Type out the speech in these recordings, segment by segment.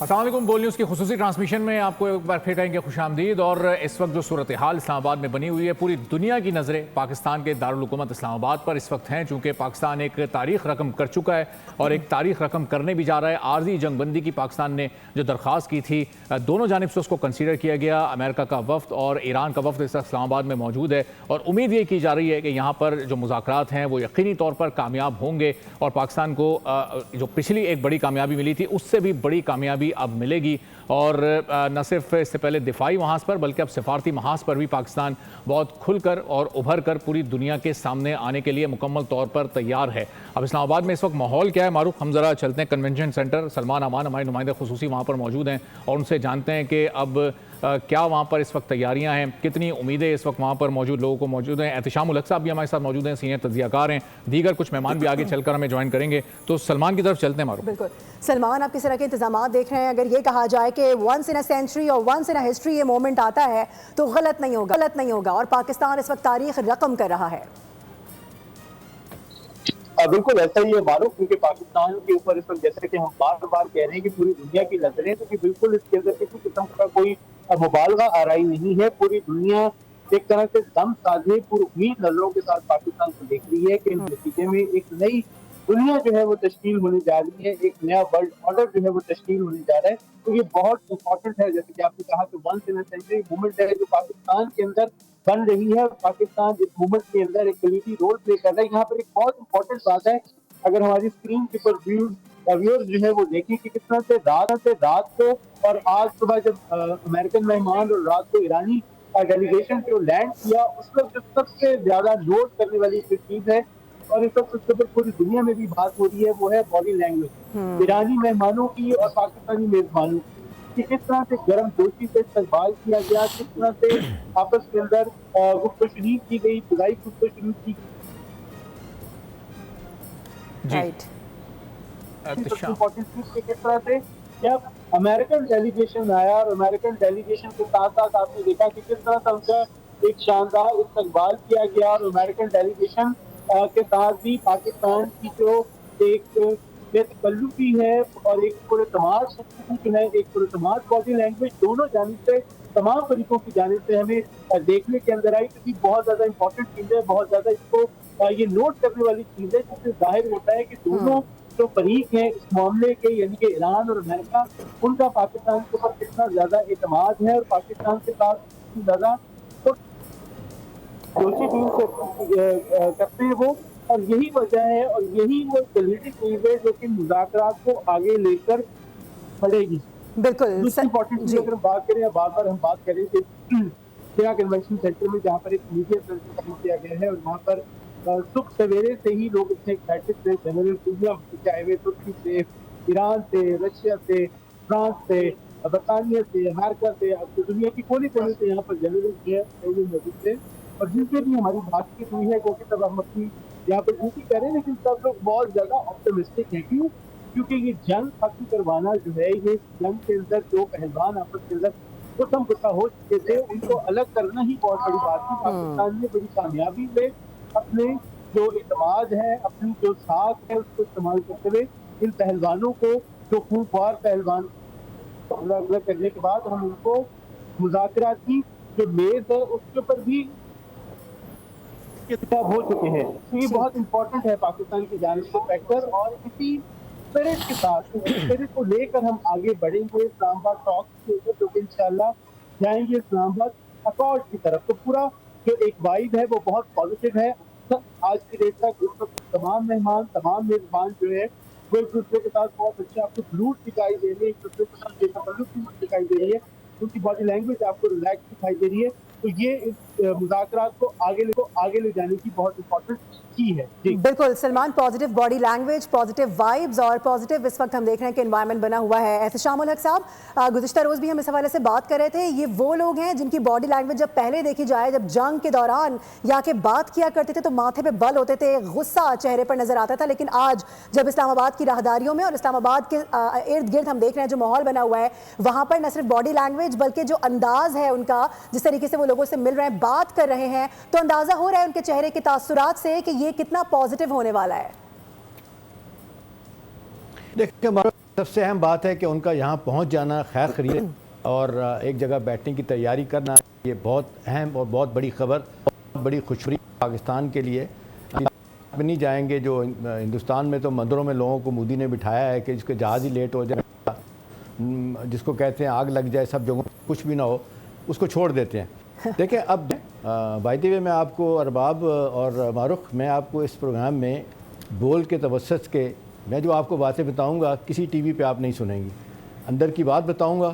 السلام علیکم۔ بول نیوز کی خصوصی ٹرانسمیشن میں آپ کو ایک بار پھر کہیں گے خوش آمدید۔ اور اس وقت جو صورتحال اسلام آباد میں بنی ہوئی ہے، پوری دنیا کی نظریں پاکستان کے دارالحکومت اسلام آباد پر اس وقت ہیں، چونکہ پاکستان ایک تاریخ رقم کر چکا ہے اور ایک تاریخ رقم کرنے بھی جا رہا ہے۔ عارضی جنگ بندی کی پاکستان نے جو درخواست کی تھی، دونوں جانب سے اس کو کنسیڈر کیا گیا۔ امریکہ کا وفد اور ایران کا وفد اس وقت اسلام آباد میں موجود ہے اور امید یہ کی جا رہی ہے کہ یہاں پر جو مذاکرات ہیں وہ یقینی طور پر کامیاب ہوں گے اور پاکستان کو جو پچھلی ایک بڑی کامیابی ملی تھی اس سے بھی بڑی کامیابی اب ملے گی۔ اور نہ صرف اس سے پہلے دفاعی محاذ پر بلکہ اب سفارتی محاذ پر بھی پاکستان بہت کھل کر اور ابھر کر پوری دنیا کے سامنے آنے کے لیے مکمل طور پر تیار ہے۔ اب اسلام آباد میں اس وقت ماحول کیا ہے معروف؟ ہم ذرا چلتے ہیں کنونشن سینٹر۔ سلمان امان ہمارے نمائندے خصوصی وہاں پر موجود ہیں اور ان سے جانتے ہیں کہ اب کیا وہاں پر اس وقت تیاریاں ہیں، کتنی امیدیں اس وقت وہاں پر موجود لوگوں کو موجود ہیں۔ احتشام الحق صاحب بھی ہمارے ساتھ موجود ہیں، سینئر تجزیہ کار ہیں، دیگر کچھ مہمان بھی آگے چل کر ہمیں جوائن کریں گے۔ تو سلمان کی طرف چلتے ہیں معروف۔ بالکل سلمان، آپ کس طرح کے انتظامات دیکھ رہے ہیں؟ اگر یہ کہا جائے کہ ونس ان اے سینچری اور ونس ان اے ہسٹری یہ مومنٹ آتا ہے تو غلط نہیں ہوگا اور پاکستان اس وقت تاریخ رقم کر رہا ہے۔ بالکل ایسا ہی ہے معروف، کیونکہ پاکستان کے اوپر اس وقت جیسا کہ ہم بار بار کہہ رہے ہیں کہ پوری دنیا کی نظریں تو کہ بالکل اس کے اندر کسی قسم کا کوئی مبالغہ آرائی نہیں ہے۔ پوری دنیا ایک طرح سے دم سازے پر امید نظروں کے ساتھ پاکستان کو دیکھ رہی ہے کہ اس نتیجے میں ایک نئی دنیا جو ہے وہ تشکیل ہونے جا رہی ہے، ایک نیا ورلڈ آرڈر جو ہے وہ تشکیل ہونے جا رہا ہے۔ تو یہ بہت امپورٹنٹ ہے، جیسے کہ آپ نے کہا کہ once in a century movement ہے جو پاکستان کے اندر بن رہی ہے۔ پاکستان اس موومنٹ کے اندر ایک کلیدی رول پلے کر رہا ہے۔ یہاں پر ایک بہت امپورٹنٹ بات ہے، اگر ہماری اسکرین کے اوپر ویورز جو ہے وہ دیکھیں کہ کس طرح سے رات کو اور آج صبح جب امریکن مہمان اور رات کو ایرانی ڈیلیگیشن کو لینڈ کیا، اس وقت جو سب سے زیادہ نوٹ کرنے والی چیز ہے اور اس وقت اس کے اوپر پوری دنیا میں بھی بات ہو رہی ہے، وہ ہے باڈی لینگویج ایرانی مہمانوں کی اور پاکستانی میزبانوں کی۔ کس طرح سے گرم جوشی سے استقبال کیا گیا، کس طرح سے آپس کے اندر گفت و شنید کی گئی، فضائی گفت و شنید کی کس طرح سے جب امریکن ڈیلیگیشن آیا اور امریکن ڈیلیگیشن کے ساتھ ساتھ آپ نے دیکھا کہ کس طرح سے ان کا ایک شاندار استقبال کیا گیا اور امریکن ڈیلیگیشن کے ساتھ بھی پاکستان کی جو ایک بے تکلفی ہے اور ایک پراعتماد جو ہے، ایک پراعتماد باڈی لینگویج دونوں جانب سے، تمام فریقوں کی جانب سے ہمیں دیکھنے کے اندر آئی۔ تو یہ بہت زیادہ امپورٹنٹ چیز ہے، بہت زیادہ اس کو یہ نوٹ کرنے والی چیز ہے، جس سے ظاہر ہوتا ہے کہ دونوں جو فریق ہیں اس معاملے کے، یعنی کہ ایران اور امریکہ، ان کا پاکستان کے اوپر کتنا زیادہ اعتماد ہے اور پاکستان کے ساتھ کتنی زیادہ کرتے ہیں وہ، اور یہی وجہ ہے اور یہی وہ کلیدی چیز ہے جو کہ مذاکرات کو آگے لے کر بڑھے گی۔ بالکل دوسری امپورٹنٹ چیز اگر ہم بات کریں، بار بار ہم بات کریں کہ کنونشن سینٹر میں جہاں پر ایک میڈیا سینٹر قائم کیا گیا ہے اور وہاں پر صبح سویرے سے ہی لوگ اتنے ایکسائٹڈ تھے، جنرل دنیا سے آئے ہوئے، ترکی سے، ایران سے، رشیا سے، فرانس سے، برطانیہ سے، امریکہ سے، دنیا کی کونے کونے سے یہاں پر جنرل جو ہے موجود تھے اور جن سے بھی ہماری بات چیت ہوئی ہے، کیونکہ سب ہم اپنی یہاں پر ڈیوٹی کر رہے ہیں، لیکن سب لوگ بہت زیادہ آپٹمسٹک ہیں۔ کیوں؟ کیونکہ یہ جنگ ختم کروانا جو ہے، یہ جنگ کے اندر جو پہلوان آپس کے اندر ختم گسا ہو چکے تھے، ان کو الگ کرنا ہی بہت بڑی بات تھی۔ پاکستان نے بڑی کامیابی میں اپنے جو اعتماد ہے، اپنی جو ساتھ ہے، اس کو استعمال کرتے ہوئے ان پہلوانوں کو، جو خوبصورت پہلوان کرنے کے بعد ہم ان کو مذاکرات کی جو میز ہے اس کے اوپر بھی کتاب ہو چکے ہیں۔ تو یہ بہت امپورٹنٹ ہے پاکستان کی جانب سے فیکٹر، اور اسی اسپرٹ کے ساتھ، اس اسپرٹ کو لے کر ہم آگے بڑھیں گے اسلام آباد ٹاکس کے اوپر، جو کہ انشاءاللہ جائیں گے اسلام آباد اکارڈ کی طرف۔ تو پورا جو ایک وائب ہے وہ بہت پازیٹیو ہے۔ آج کی ڈیٹ تک اس وقت تمام مہمان، تمام میزبان جو ہے وہ ایک دوسرے کے ساتھ بہت اچھے آپ کو سلوٹ دکھائی دے رہی ہے، ایک دوسرے کے ساتھ بے تکلف دکھائی دے رہی ہے، ان کی باڈی لینگویج آپ کو ریلیکس دکھائی دے رہی ہے۔ تو یہ اس مذاکرات کو آگے لے جانے کی بہت امپورٹنٹ کی ہے۔ جی بالکل Salman, positive body language, positive vibes اور پازیٹیو اس وقت ہم دیکھ رہے ہیں کہ انوائرمنٹ بنا ہوا ہے۔ احتشام الحق صاحب، گزشتہ روز بھی ہم اس حوالے سے بات کر رہے تھے، یہ وہ لوگ ہیں جن کی باڈی لینگویج جب پہلے دیکھی جائے، جب جنگ کے دوران یا کہ بات کیا کرتے تھے تو ماتھے پہ بل ہوتے تھے، غصہ چہرے پر نظر آتا تھا، لیکن آج جب اسلام آباد کی راہداریوں میں اور اسلام آباد کے ارد گرد ہم دیکھ رہے ہیں جو ماحول بنا ہوا ہے، وہاں پر نہ صرف باڈی لینگویج بلکہ جو انداز ہے ان کا، جس طریقے سے وہ لوگوں سے مل رہے ہیں، بات کر رہے ہیں، تو اندازہ ہو رہا ہے ان کے چہرے کے تاثرات سے کہ یہ کتنا پازیٹیو ہونے والا ہے۔ دیکھیں سب سے اہم بات ہے کہ ان کا یہاں پہنچ جانا خیر خرید اور ایک جگہ بیٹھنے کی تیاری کرنا، یہ بہت اہم اور بہت بڑی خبر، بہت بڑی خوشخبری پاکستان کے لیے۔ نہیں جائیں گے جو ہندوستان میں تو مندروں میں لوگوں کو مودی نے بٹھایا ہے کہ جس کے جہاز ہی لیٹ ہو جائے، جس کو کہتے ہیں آگ لگ جائے، سب جگہوں کچھ بھی نہ ہو، اس کو چھوڑ دیتے ہیں۔ دیکھیں اب بائی دی وے میں آپ کو ارباب اور معروف، میں آپ کو اس پروگرام میں بول کے توسط کے میں جو آپ کو باتیں بتاؤں گا کسی ٹی وی پہ آپ نہیں سنیں گی، اندر کی بات بتاؤں گا،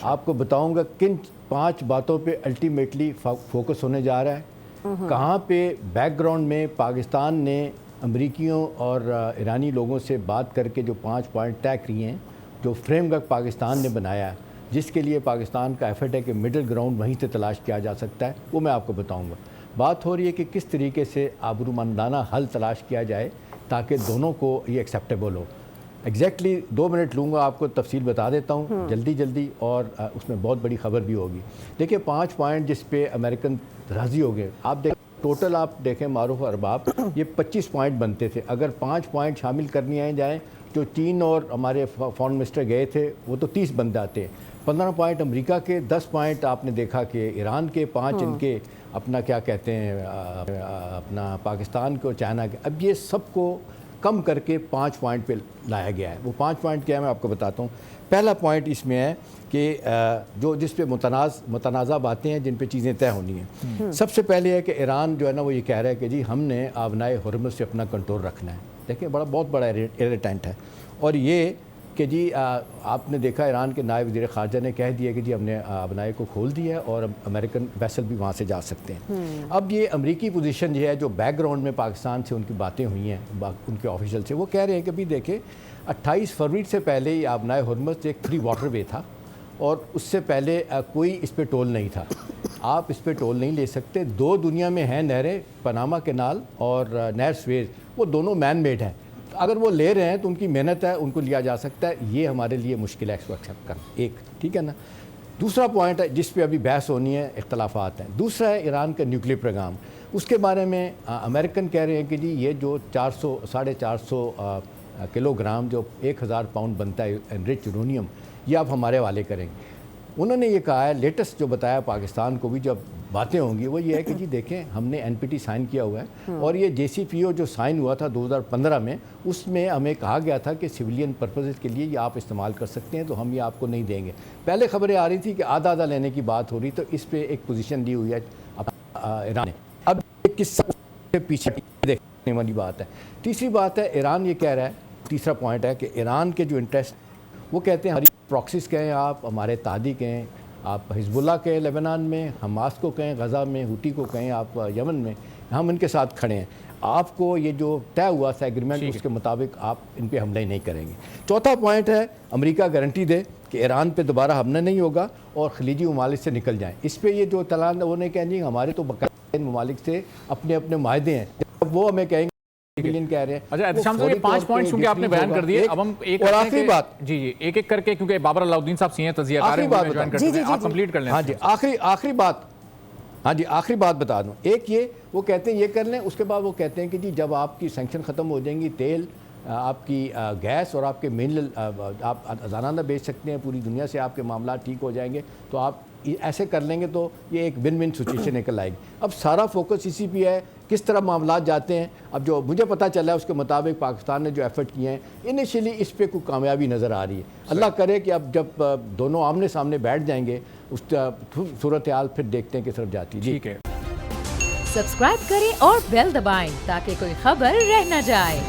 آپ کو بتاؤں گا کن 5 باتوں پہ الٹیمیٹلی فوکس ہونے جا رہا ہے، کہاں پہ بیک گراؤنڈ میں پاکستان نے امریکیوں اور ایرانی لوگوں سے بات کر کے جو 5 پوائنٹ طے کیے ہیں، جو فریم ورک پاکستان نے بنایا ہے، جس کے لیے پاکستان کا ایفرٹ ہے کہ مڈل گراؤنڈ وہیں سے تلاش کیا جا سکتا ہے، وہ میں آپ کو بتاؤں گا۔ بات ہو رہی ہے کہ کس طریقے سے آبرومندانہ حل تلاش کیا جائے تاکہ دونوں کو یہ ایکسیپٹیبل ہو۔ ایگزیکٹلی 2 منٹ لوں گا، آپ کو تفصیل بتا دیتا ہوں جلدی، اور اس میں بہت بڑی خبر بھی ہوگی۔ دیکھیں 5 پوائنٹ جس پہ امریکن راضی ہو گئے، آپ دیکھیں ٹوٹل، آپ دیکھیں معروف ارباب، یہ 25 پوائنٹ بنتے تھے، اگر 5 پوائنٹ شامل کرنی آئیں جائیں جو چین اور ہمارے فارن منسٹر گئے تھے وہ تو 30 بن جاتے ہیں۔ 15 پوائنٹ امریکہ کے، 10 پوائنٹ آپ نے دیکھا کہ ایران کے، 5 ان کے اپنا کیا کہتے ہیں اپنا پاکستان کو، چائنا کے، اب یہ سب کو کم کر کے 5 پوائنٹ پہ لایا گیا ہے۔ وہ 5 پوائنٹ کیا ہے میں آپ کو بتاتا ہوں۔ پہلا پوائنٹ اس میں ہے کہ جس پہ متنازع باتیں ہیں، جن پہ چیزیں طے ہونی ہیں۔ سب سے پہلے ہے کہ ایران جو ہے نا وہ یہ کہہ رہا ہے کہ جی ہم نے آبنائے ہرمز سے اپنا کنٹرول رکھنا ہے۔ دیکھیں بہت بڑا ایریٹینٹ ہے، اور یہ کہ جی آپ نے دیکھا ایران کے نائب وزیر خارجہ نے کہہ دیا کہ جی ہم نے آبنائے کو کھول دیا ہے اور امریکن ویسل بھی وہاں سے جا سکتے ہیں۔ اب یہ امریکی پوزیشن یہ ہے جو بیک گراؤنڈ میں پاکستان سے ان کی باتیں ہوئی ہیں، ان کے آفیشل سے، وہ کہہ رہے ہیں کہ بھی دیکھیں 28 فروری سے پہلے یہ آبنائے ہرمز ایک فری واٹر وے تھا، اور اس سے پہلے کوئی اس پہ ٹول نہیں تھا، آپ اس پہ ٹول نہیں لے سکتے۔ 2 دنیا میں ہیں نہریں، پاناما کینال اور نہر سویز، وہ دونوں مین میڈ ہیں، اگر وہ لے رہے ہیں تو ان کی محنت ہے، ان کو لیا جا سکتا ہے، یہ ہمارے لیے مشکل ہے اس کو ایکسیپٹ کرنا، ایک ٹھیک ہے نا۔ دوسرا پوائنٹ ہے جس پہ ابھی بحث ہونی ہے، اختلافات ہیں، دوسرا ہے ایران کا نیوکلیئر پروگرام۔ اس کے بارے میں امریکن کہہ رہے ہیں کہ جی یہ جو 450 کلو گرام جو 1000 پاؤنڈ بنتا ہے انرچ یورینیم، یہ آپ ہمارے حوالے کریں گے۔ انہوں نے یہ کہا ہے، لیٹسٹ جو بتایا پاکستان کو بھی جب باتیں ہوں گی، وہ یہ ہے کہ جی دیکھیں ہم نے NPT سائن کیا ہوا ہے، اور یہ JCPO جو سائن ہوا تھا 2015 میں، اس میں ہمیں کہا گیا تھا کہ سویلین پرپزز کے لیے یہ آپ استعمال کر سکتے ہیں، تو ہم یہ آپ کو نہیں دیں گے۔ پہلے خبریں آ رہی تھی کہ آدھا لینے کی بات ہو رہی، تو اس پہ ایک پوزیشن لی ہوئی ہے ایران نے۔ اب کس سے پیچھے دیکھنے والی بات ہے۔ تیسری بات ہے، ایران یہ کہہ رہا ہے، تیسرا پوائنٹ ہے کہ ایران کے جو انٹرسٹ، وہ کہتے ہیں ہماری پراکسیز کہیں، آپ ہمارے تادی کہیں، آپ حزب اللہ کہیں لیبنان میں، حماس کو کہیں غزہ میں، ہوتی کو کہیں آپ یمن میں، ہم ان کے ساتھ کھڑے ہیں، آپ کو یہ جو طے ہوا تھا ایگریمنٹ اس کے مطابق آپ ان پہ حملہ نہیں کریں گے۔ چوتھا پوائنٹ ہے امریکہ گارنٹی دے کہ ایران پہ دوبارہ حملہ نہیں ہوگا اور خلیجی ممالک سے نکل جائیں۔ اس پہ یہ جو اطلاعات وہ نہیں کہیں گے ہمارے تو باقاعدہ ممالک سے اپنے معاہدے ہیں، جب وہ ہمیں کہیں گے کہہ رہے ہیں۔ اچھا احتشام صاحب، یہ 5 پوائنٹس کیونکہ آپ نے بیان کر دیے، اب ہم ایک اور آخری بات، جی ایک کر کے، کیونکہ بابر علاؤدین صاحب سی ہیں تجزیہ کار ہیں، آپ کمپلیٹ کر لیں۔ ہاں جی آخری بات بتا دوں، ایک یہ وہ کہتے ہیں یہ کر لیں، اس کے بعد وہ کہتے ہیں کہ جی جب آپ کی سینکشن ختم ہو جائیں گی، تیل، آپ کی گیس اور آپ کے منرل آپ ازانہ بیچ سکتے ہیں پوری دنیا سے، آپ کے معاملات ٹھیک ہو جائیں گے، تو آپ ایسے کر لیں گے تو یہ ایک ون ون سچویشن نکل آئے گی۔ اب سارا فوکس اسی پہ ہے کس طرح معاملات جاتے ہیں۔ اب جو مجھے پتہ چلا ہے اس کے مطابق پاکستان نے جو ایفرٹ کیے ہیں، انیشیلی اس پہ کوئی کامیابی نظر آ رہی ہے۔ اللہ کرے کہ اب جب دونوں آمنے سامنے بیٹھ جائیں گے، اس صورتحال پھر دیکھتے ہیں کس طرف جاتی ہے۔ ٹھیک ہے، سبسکرائب کریں اور بیل دبائیں تاکہ کوئی خبر رہ نہ جائے۔